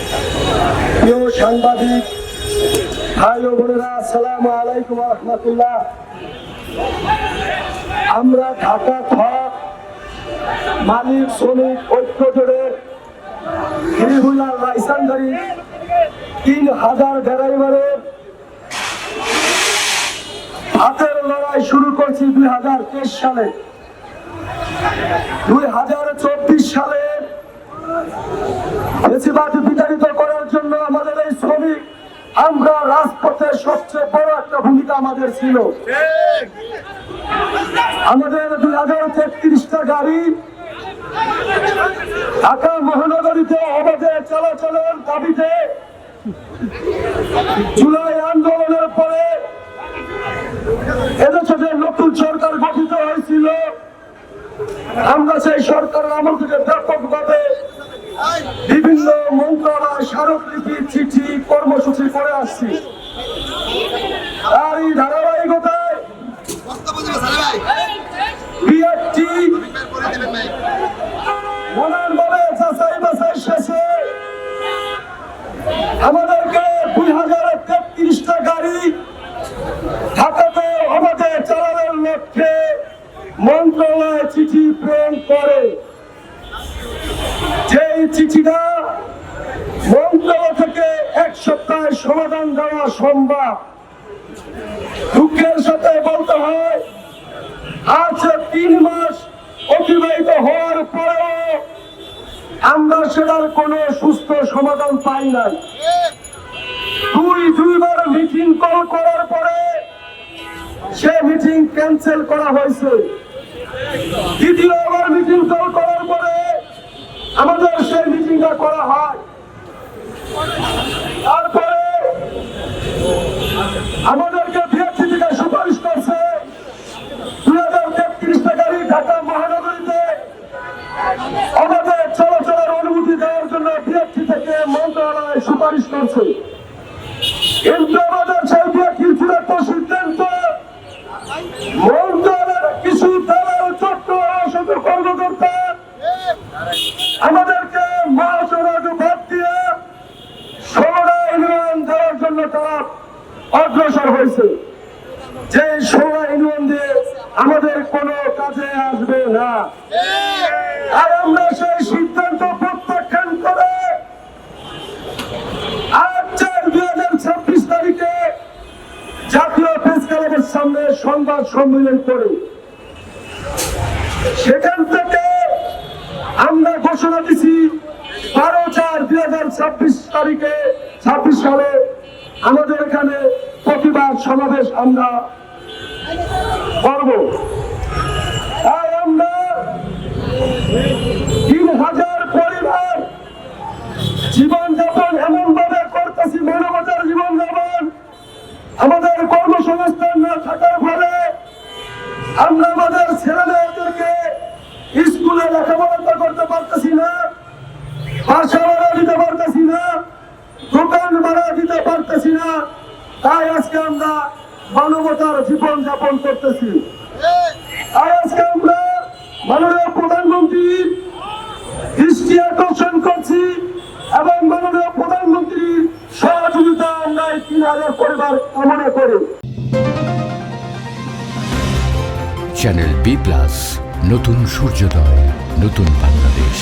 প্রিয় সাংবাদিক ভাই ও বোনেরা, আসসালামু আলাইকুম ওয়া রাহমাতুল্লাহ। আমরা ঢাকা মালিক শ্রমিক ঐক্য জোটের হিরুল্লাহ লাইসানদারি 3000 ড্রাইভারের হাতের লড়াই শুরু করছি 2023 সালে। 2024 সালে বেশিরভাগ বিতাড়িত করার জন্য আমাদের এই শ্রমিক আমরা রাজপথের সবচেয়ে বড় একটা ভূমিকা আমাদের ছিল। আমাদের 2033টা গাড়ি ঢাকা মহানগরীতে অবাধে চলাচলের দাবিতে জুলাই আন্দোলনের পরে এদেশে নতুন সরকার গঠিত হয়েছিল। আমরা সেই সরকারের আমল থেকে ব্যাপকভাবে বিভিন্ন মন্ত্রণালয়, স্মারকলিপি, চিঠি, কর্মসূচি করে আসছি। আর এই ধারাবাহিকতায় বিএফটি নানানভাবে যাচাই বাছাই শেষে আমাদেরকে 2033টা গাড়ি ঢাকাতে অবাধে চালানোর লক্ষ্যে মন্ত্রণালয় চিঠি প্রেরণ করে। যেই চিঠিটা মন্ত্রণালয় থেকে 1 সপ্তাহে সমাধান দেওয়া সম্ভব। দুঃখের সাথে বলতে হয়, আজ 3 মাস অতিবাহিত হওয়ার পরেও আমরা সেটার কোনো সুস্থ সমাধান পাই নাই। দুইবার মিটিং কল করার পরে সে মিটিং ক্যান্সেল করা হয়েছে। দ্বিতীয়বার মিটিং কল করার পরে আমাদের সেই মিটিংটা করা হয়। তারপরে আমাদেরকে বিএফটি থেকে সুপারিশ করছে 2033টা গাড়ি ঢাকা মহানগরীতে অবাধে চলাচলের অনুমতি দেওয়ার জন্য বিএফটি থেকে মন্ত্রণালয় সুপারিশ করছে। কিন্তু আমাদের সেই বিএফটির চূড়ান্ত সিদ্ধান্ত মন্ত্রণালয়ের কিছু দলের চক্র অসত কর্মকর্তা আমাদেরকে মহাসড়ক বাদ দিয়ে 16টা ইউনিয়ন দেওয়ার জন্য তারা অগ্রসর হয়েছে। যে 16টা ইউনিয়ন দিয়ে আমাদের কোনো কাজে আসবে না। আর আমরা সেই সিদ্ধান্ত প্রত্যাখ্যান করে 8/4/2026 তারিখে জাতীয় প্রেস ক্লাবের সামনে সংবাদ সম্মেলন করে সেখান থেকে আমরা ঘোষণা দিছি 12/4/2026 তারিখে 26 সালে আমাদের এখানে প্রতিবাদ সমাবেশ আমরা করব। তাই আমরা 3000 পরিবার জীবনযাপন এমন ভাবে করতেছি, মানবতার জীবনযাপন, আমাদের কর্মসংস্থান না থাকার ফলে আমরা আমাদের ছেলেমেয়েদেরকে স্কুলে লেখাপড়া করতে পারতেছি না, বাসা ভাড়া দিতে পারতেছি না, দোকান ভাড়া দিতে পারতেছি না। তাই আজকে আমরা মানবতার জীবন যাপন করতেছি। তাই আজকে আমরা মাননীয় প্রধানমন্ত্রীর দৃষ্টি আকর্ষণ করছি এবং মাননীয় প্রধানমন্ত্রীর সহযোগিতা আমরা 3000 পরিবার কামনা করি। চ্যানেল B+, নতুন সূর্যোদয়, নতুন বাংলাদেশ।